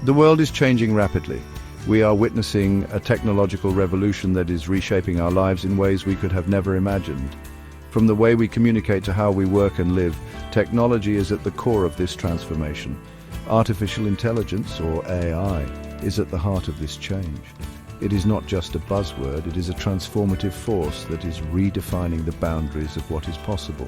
The world is changing rapidly. We are witnessing a technological revolution that is reshaping our lives in ways we could have never imagined. From the way we communicate to how we work and live, technology is at the core of this transformation. Artificial intelligence, or AI, is at the heart of this change. It is not just a buzzword, it is a transformative force that is redefining the boundaries of what is possible.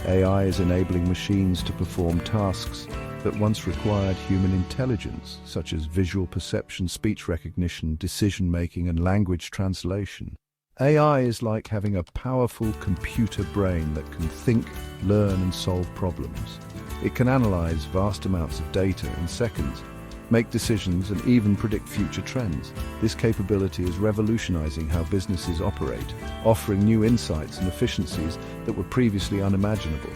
AI is enabling machines to perform tasks that once required human intelligence, such as visual perception, speech recognition, decision-making, and language translation. AI is like having a powerful computer brain that can think, learn, and solve problems. It can analyze vast amounts of data in seconds, make decisions, and even predict future trends. This capability is revolutionizing how businesses operate, offering new insights and efficiencies that were previously unimaginable.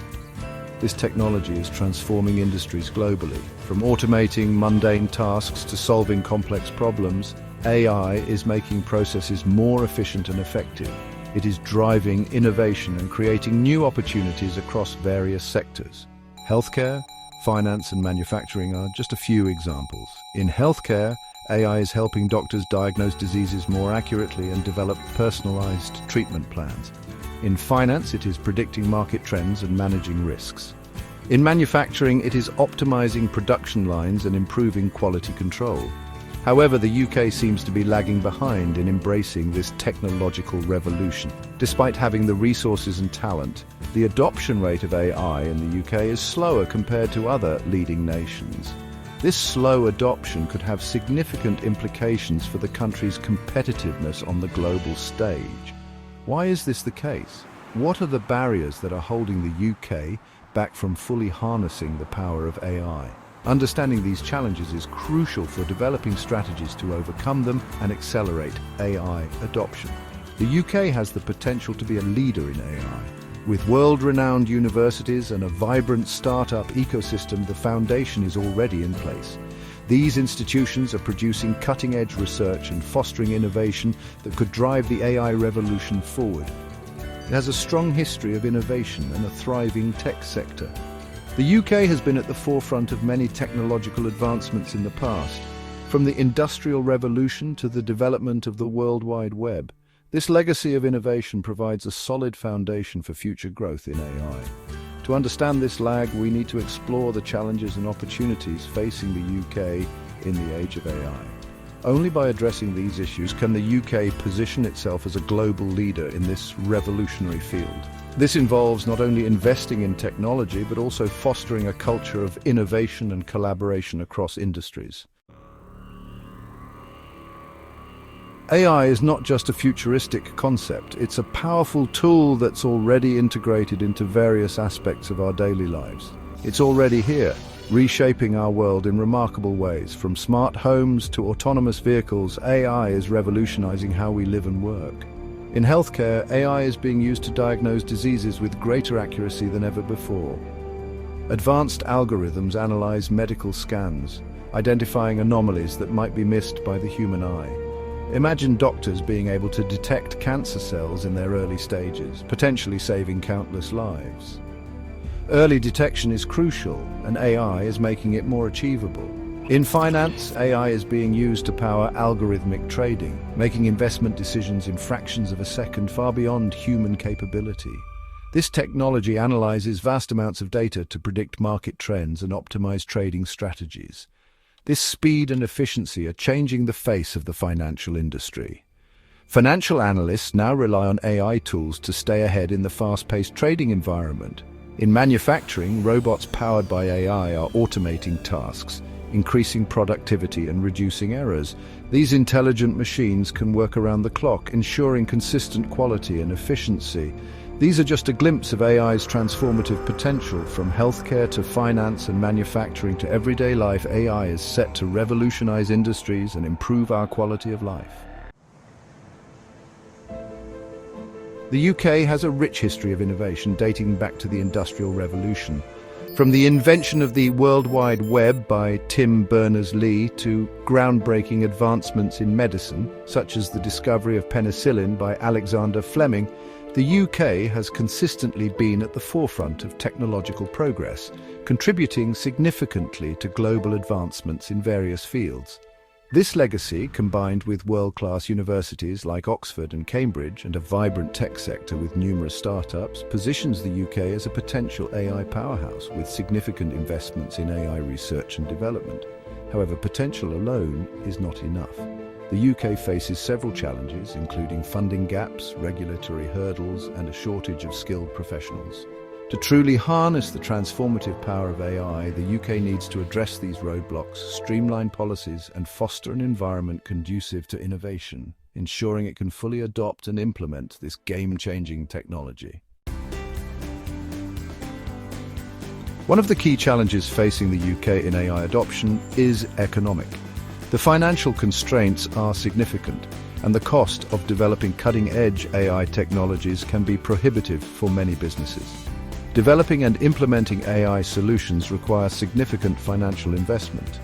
This technology is transforming industries globally. From automating mundane tasks to solving complex problems, AI is making processes more efficient and effective. It is driving innovation and creating new opportunities across various sectors. Healthcare, finance, and manufacturing are just a few examples. In healthcare, AI is helping doctors diagnose diseases more accurately and develop personalized treatment plans. In finance, it is predicting market trends and managing risks. In manufacturing, it is optimizing production lines and improving quality control. However, the UK seems to be lagging behind in embracing this technological revolution. Despite having the resources and talent, the adoption rate of AI in the UK is slower compared to other leading nations. This slow adoption could have significant implications for the country's competitiveness on the global stage. Why is this the case? What are the barriers that are holding the UK back from fully harnessing the power of AI? Understanding these challenges is crucial for developing strategies to overcome them and accelerate AI adoption. The UK has the potential to be a leader in AI. With world-renowned universities and a vibrant startup ecosystem, the foundation is already in place. These institutions are producing cutting-edge research and fostering innovation that could drive the AI revolution forward. It has a strong history of innovation and a thriving tech sector. The UK has been at the forefront of many technological advancements in the past, from the Industrial Revolution to the development of the World Wide Web. This legacy of innovation provides a solid foundation for future growth in AI. To understand this lag, we need to explore the challenges and opportunities facing the UK in the age of AI. Only by addressing these issues can the UK position itself as a global leader in this revolutionary field. This involves not only investing in technology, but also fostering a culture of innovation and collaboration across industries. AI is not just a futuristic concept, it's a powerful tool that's already integrated into various aspects of our daily lives. It's already here, reshaping our world in remarkable ways. From smart homes to autonomous vehicles, AI is revolutionizing how we live and work. In healthcare, AI is being used to diagnose diseases with greater accuracy than ever before. Advanced algorithms analyze medical scans, identifying anomalies that might be missed by the human eye. Imagine doctors being able to detect cancer cells in their early stages, potentially saving countless lives. Early detection is crucial, and AI is making it more achievable. In finance, AI is being used to power algorithmic trading, making investment decisions in fractions of a second, far beyond human capability. This technology analyzes vast amounts of data to predict market trends and optimize trading strategies. This speed and efficiency are changing the face of the financial industry. Financial analysts now rely on AI tools to stay ahead in the fast-paced trading environment. In manufacturing, robots powered by AI are automating tasks, increasing productivity and reducing errors. These intelligent machines can work around the clock, ensuring consistent quality and efficiency. These are just a glimpse of AI's transformative potential. From healthcare to finance and manufacturing to everyday life, AI is set to revolutionize industries and improve our quality of life. The UK has a rich history of innovation dating back to the Industrial Revolution. From the invention of the World Wide Web by Tim Berners-Lee to groundbreaking advancements in medicine, such as the discovery of penicillin by Alexander Fleming, The UK has consistently been at the forefront of technological progress, contributing significantly to global advancements in various fields. This legacy, combined with world-class universities like Oxford and Cambridge and a vibrant tech sector with numerous startups, positions the UK as a potential AI powerhouse with significant investments in AI research and development. However, potential alone is not enough. The UK faces several challenges, including funding gaps, regulatory hurdles, and a shortage of skilled professionals. To truly harness the transformative power of AI, the UK needs to address these roadblocks, streamline policies, and foster an environment conducive to innovation, ensuring it can fully adopt and implement this game-changing technology. One of the key challenges facing the UK in AI adoption is economic. The financial constraints are significant, and the cost of developing cutting-edge AI technologies can be prohibitive for many businesses. Developing and implementing AI solutions require significant financial investment.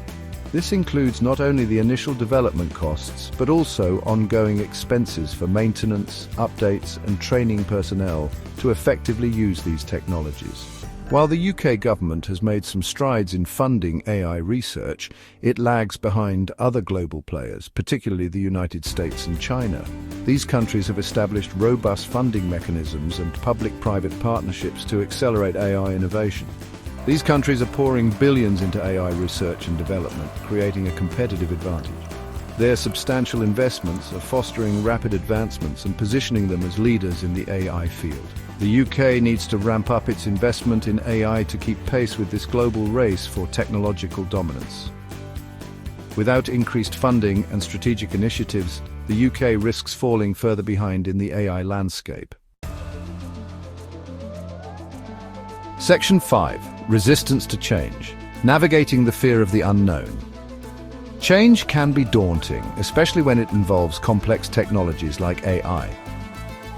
This includes not only the initial development costs, but also ongoing expenses for maintenance, updates, and training personnel to effectively use these technologies. While the UK government has made some strides in funding AI research, it lags behind other global players, particularly the United States and China. These countries have established robust funding mechanisms and public-private partnerships to accelerate AI innovation. These countries are pouring billions into AI research and development, creating a competitive advantage. Their substantial investments are fostering rapid advancements and positioning them as leaders in the AI field. The UK needs to ramp up its investment in AI to keep pace with this global race for technological dominance. Without increased funding and strategic initiatives, the UK risks falling further behind in the AI landscape. Section 5. Resistance to change. Navigating the fear of the unknown. Change can be daunting, especially when it involves complex technologies like AI.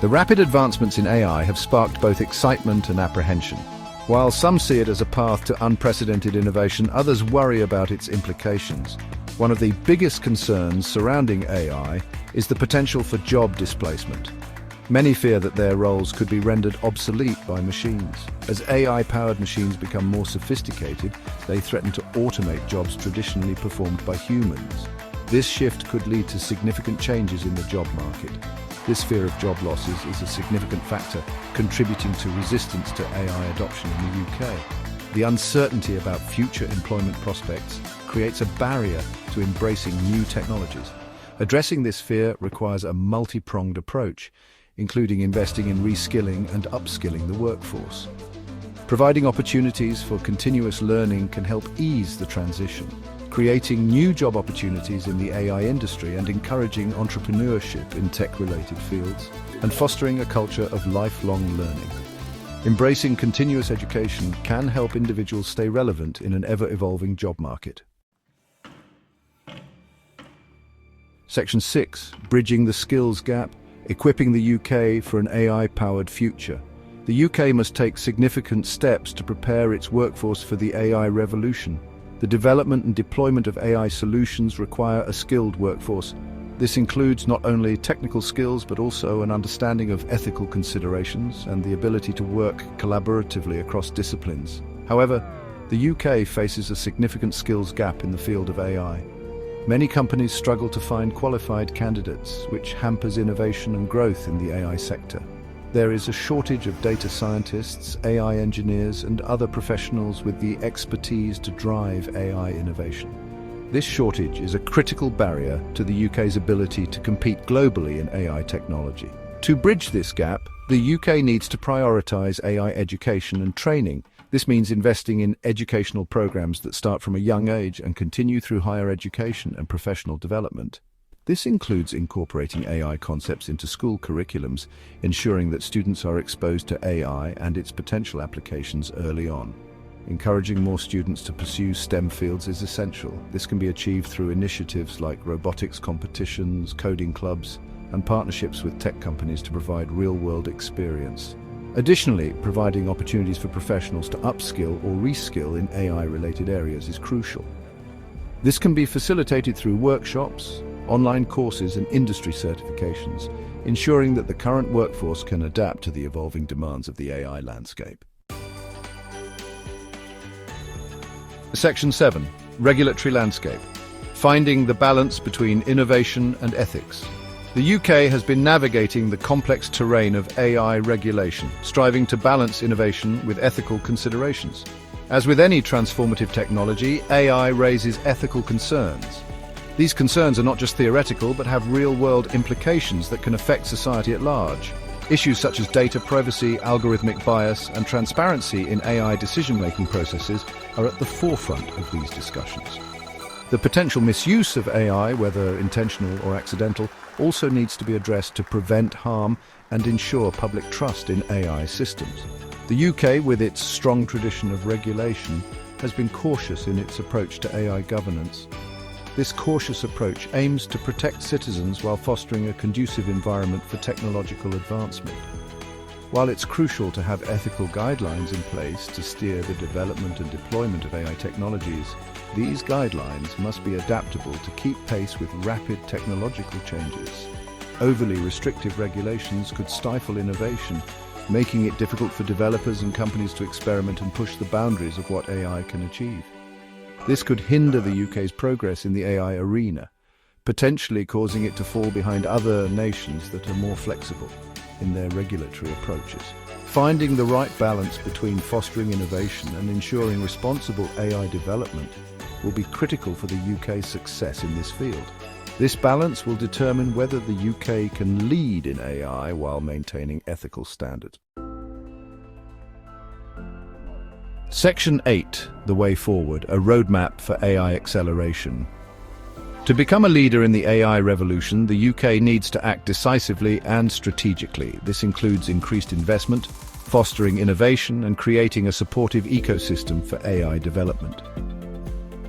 The rapid advancements in AI have sparked both excitement and apprehension. While some see it as a path to unprecedented innovation, others worry about its implications. One of the biggest concerns surrounding AI is the potential for job displacement. Many fear that their roles could be rendered obsolete by machines. As AI-powered machines become more sophisticated, they threaten to automate jobs traditionally performed by humans. This shift could lead to significant changes in the job market. This fear of job losses is a significant factor contributing to resistance to AI adoption in the UK. The uncertainty about future employment prospects creates a barrier to embracing new technologies. Addressing this fear requires a multi-pronged approach, including investing in reskilling and upskilling the workforce. Providing opportunities for continuous learning can help ease the transition, creating new job opportunities in the AI industry and encouraging entrepreneurship in tech-related fields, and fostering a culture of lifelong learning. Embracing continuous education can help individuals stay relevant in an ever-evolving job market. Section 6. Bridging the skills gap, equipping the UK for an AI-powered future. The UK must take significant steps to prepare its workforce for the AI revolution. The development and deployment of AI solutions require a skilled workforce. This includes not only technical skills but also an understanding of ethical considerations and the ability to work collaboratively across disciplines. However, the UK faces a significant skills gap in the field of AI. Many companies struggle to find qualified candidates, which hampers innovation and growth in the AI sector. There is a shortage of data scientists, AI engineers, and other professionals with the expertise to drive AI innovation. This shortage is a critical barrier to the UK's ability to compete globally in AI technology. To bridge this gap, the UK needs to prioritise AI education and training. This means investing in educational programs that start from a young age and continue through higher education and professional development. This includes incorporating AI concepts into school curriculums, ensuring that students are exposed to AI and its potential applications early on. Encouraging more students to pursue STEM fields is essential. This can be achieved through initiatives like robotics competitions, coding clubs, and partnerships with tech companies to provide real-world experience. Additionally, providing opportunities for professionals to upskill or reskill in AI-related areas is crucial. This can be facilitated through workshops, online courses and industry certifications, ensuring that the current workforce can adapt to the evolving demands of the AI landscape. Section 7. Regulatory landscape. Finding the balance between innovation and ethics. The UK has been navigating the complex terrain of AI regulation, striving to balance innovation with ethical considerations. As with any transformative technology, AI raises ethical concerns. These concerns are not just theoretical, but have real-world implications that can affect society at large. Issues such as data privacy, algorithmic bias, and transparency in AI decision-making processes are at the forefront of these discussions. The potential misuse of AI, whether intentional or accidental, also needs to be addressed to prevent harm and ensure public trust in AI systems. The UK, with its strong tradition of regulation, has been cautious in its approach to AI governance. This cautious approach aims to protect citizens while fostering a conducive environment for technological advancement. While it's crucial to have ethical guidelines in place to steer the development and deployment of AI technologies, these guidelines must be adaptable to keep pace with rapid technological changes. Overly restrictive regulations could stifle innovation, making it difficult for developers and companies to experiment and push the boundaries of what AI can achieve. This could hinder the UK's progress in the AI arena, potentially causing it to fall behind other nations that are more flexible in their regulatory approaches. Finding the right balance between fostering innovation and ensuring responsible AI development will be critical for the UK's success in this field. This balance will determine whether the UK can lead in AI while maintaining ethical standards. Section 8, The Way Forward, a roadmap for AI acceleration. To become a leader in the AI revolution, the UK needs to act decisively and strategically. This includes increased investment, fostering innovation, and creating a supportive ecosystem for AI development.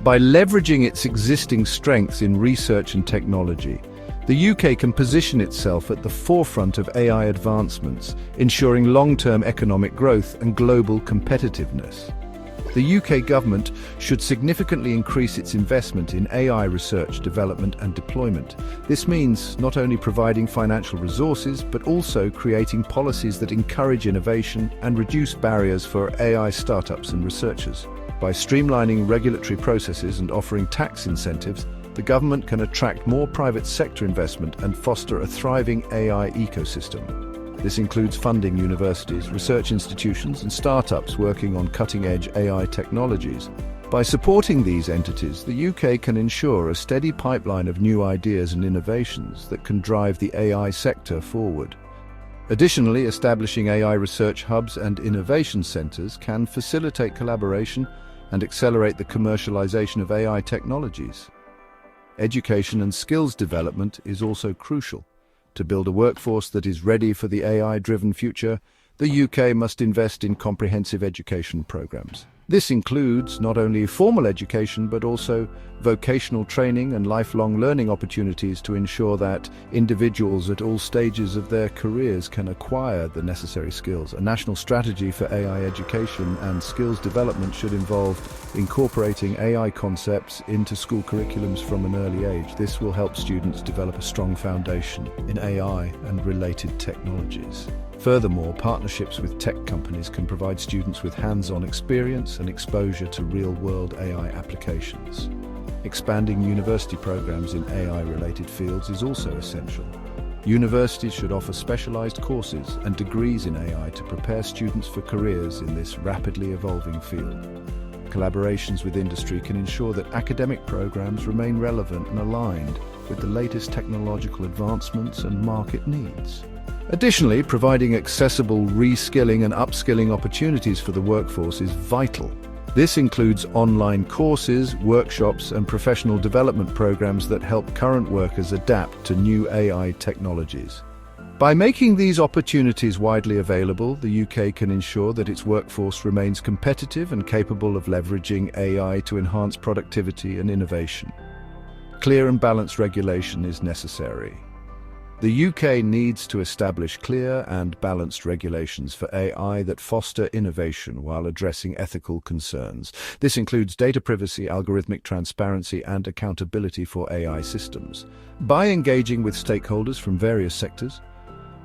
By leveraging its existing strengths in research and technology, the UK can position itself at the forefront of AI advancements, ensuring long-term economic growth and global competitiveness. The UK government should significantly increase its investment in AI research, development and deployment. This means not only providing financial resources, but also creating policies that encourage innovation and reduce barriers for AI startups and researchers. By streamlining regulatory processes and offering tax incentives, the government can attract more private sector investment and foster a thriving AI ecosystem. This includes funding universities, research institutions, and startups working on cutting-edge AI technologies. By supporting these entities, the UK can ensure a steady pipeline of new ideas and innovations that can drive the AI sector forward. Additionally, establishing AI research hubs and innovation centers can facilitate collaboration and accelerate the commercialization of AI technologies. Education and skills development is also crucial. To build a workforce that is ready for the AI-driven future, the UK must invest in comprehensive education programs. This includes not only formal education, but also vocational training and lifelong learning opportunities to ensure that individuals at all stages of their careers can acquire the necessary skills. A national strategy for AI education and skills development should involve incorporating AI concepts into school curriculums from an early age. This will help students develop a strong foundation in AI and related technologies. Furthermore, partnerships with tech companies can provide students with hands-on experience and exposure to real-world AI applications. Expanding university programs in AI-related fields is also essential. Universities should offer specialized courses and degrees in AI to prepare students for careers in this rapidly evolving field. Collaborations with industry can ensure that academic programs remain relevant and aligned with the latest technological advancements and market needs. Additionally, providing accessible reskilling and upskilling opportunities for the workforce is vital. This includes online courses, workshops, and professional development programs that help current workers adapt to new AI technologies. By making these opportunities widely available, the UK can ensure that its workforce remains competitive and capable of leveraging AI to enhance productivity and innovation. Clear and balanced regulation is necessary. The UK needs to establish clear and balanced regulations for AI that foster innovation while addressing ethical concerns. This includes data privacy, algorithmic transparency, and accountability for AI systems. By engaging with stakeholders from various sectors,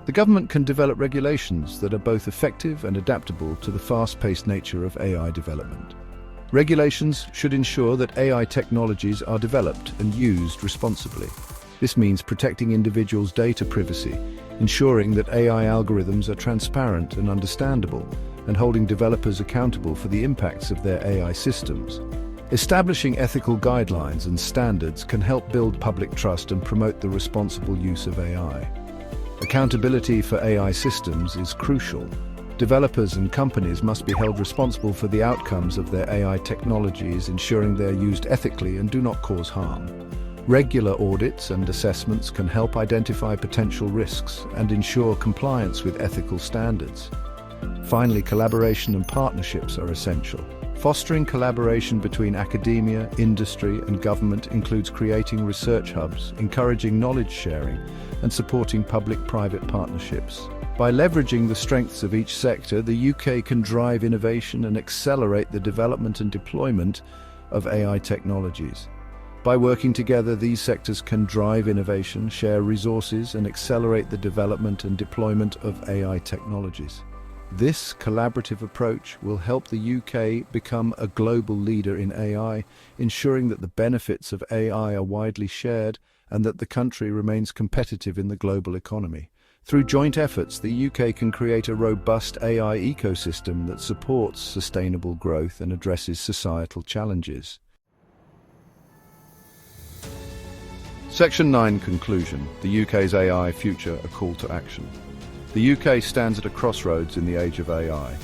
the government can develop regulations that are both effective and adaptable to the fast-paced nature of AI development. Regulations should ensure that AI technologies are developed and used responsibly. This means protecting individuals' data privacy, ensuring that AI algorithms are transparent and understandable, and holding developers accountable for the impacts of their AI systems. Establishing ethical guidelines and standards can help build public trust and promote the responsible use of AI. Accountability for AI systems is crucial. Developers and companies must be held responsible for the outcomes of their AI technologies, ensuring they are used ethically and do not cause harm. Regular audits and assessments can help identify potential risks and ensure compliance with ethical standards. Finally, collaboration and partnerships are essential. Fostering collaboration between academia, industry, and government includes creating research hubs, encouraging knowledge sharing, and supporting public-private partnerships. By leveraging the strengths of each sector, the UK can drive innovation and accelerate the development and deployment of AI technologies. By working together, these sectors can drive innovation, share resources, and accelerate the development and deployment of AI technologies. This collaborative approach will help the UK become a global leader in AI, ensuring that the benefits of AI are widely shared and that the country remains competitive in the global economy. Through joint efforts, the UK can create a robust AI ecosystem that supports sustainable growth and addresses societal challenges. Section 9 Conclusion. The UK's AI Future, a Call to Action. The UK stands at a crossroads in the age of AI.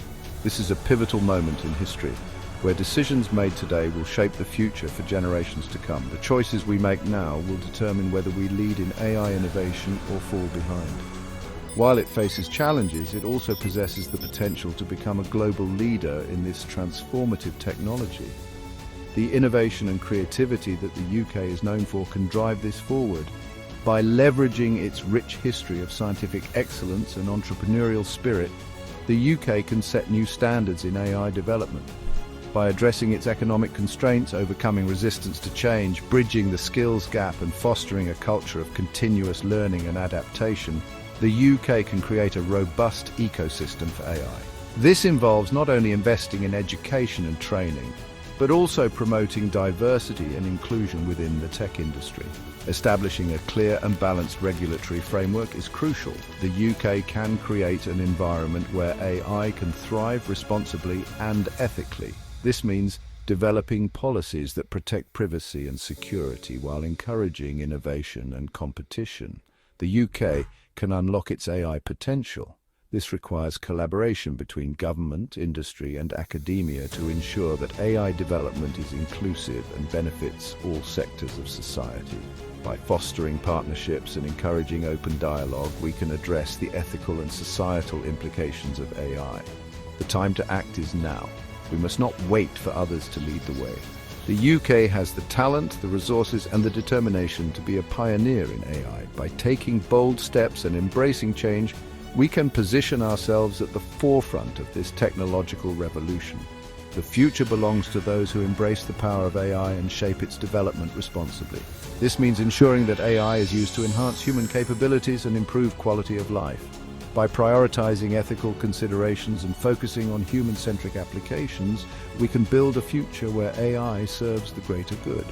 This is a pivotal moment in history, where decisions made today will shape the future for generations to come. The choices we make now will determine whether we lead in AI innovation or fall behind. While it faces challenges, it also possesses the potential to become a global leader in this transformative technology. The innovation and creativity that the UK is known for can drive this forward. By leveraging its rich history of scientific excellence and entrepreneurial spirit, the UK can set new standards in AI development. By addressing its economic constraints, overcoming resistance to change, bridging the skills gap, and fostering a culture of continuous learning and adaptation, the UK can create a robust ecosystem for AI. This involves not only investing in education and training, but also promoting diversity and inclusion within the tech industry. Establishing a clear and balanced regulatory framework is crucial. The UK can create an environment where AI can thrive responsibly and ethically. This means developing policies that protect privacy and security while encouraging innovation and competition. The UK can unlock its AI potential. This requires collaboration between government, industry, and academia to ensure that AI development is inclusive and benefits all sectors of society. By fostering partnerships and encouraging open dialogue, we can address the ethical and societal implications of AI. The time to act is now. We must not wait for others to lead the way. The UK has the talent, the resources, and the determination to be a pioneer in AI. By taking bold steps and embracing change, we can position ourselves at the forefront of this technological revolution. The future belongs to those who embrace the power of AI and shape its development responsibly. This means ensuring that AI is used to enhance human capabilities and improve quality of life. By prioritizing ethical considerations and focusing on human-centric applications, we can build a future where AI serves the greater good.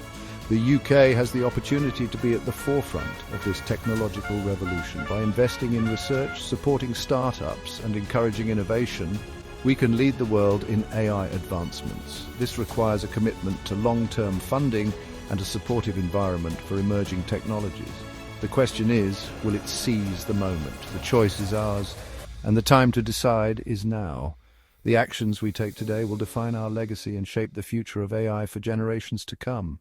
The UK has the opportunity to be at the forefront of this technological revolution. By investing in research, supporting startups, and encouraging innovation, we can lead the world in AI advancements. This requires a commitment to long-term funding and a supportive environment for emerging technologies. The question is, will it seize the moment? The choice is ours, and the time to decide is now. The actions we take today will define our legacy and shape the future of AI for generations to come.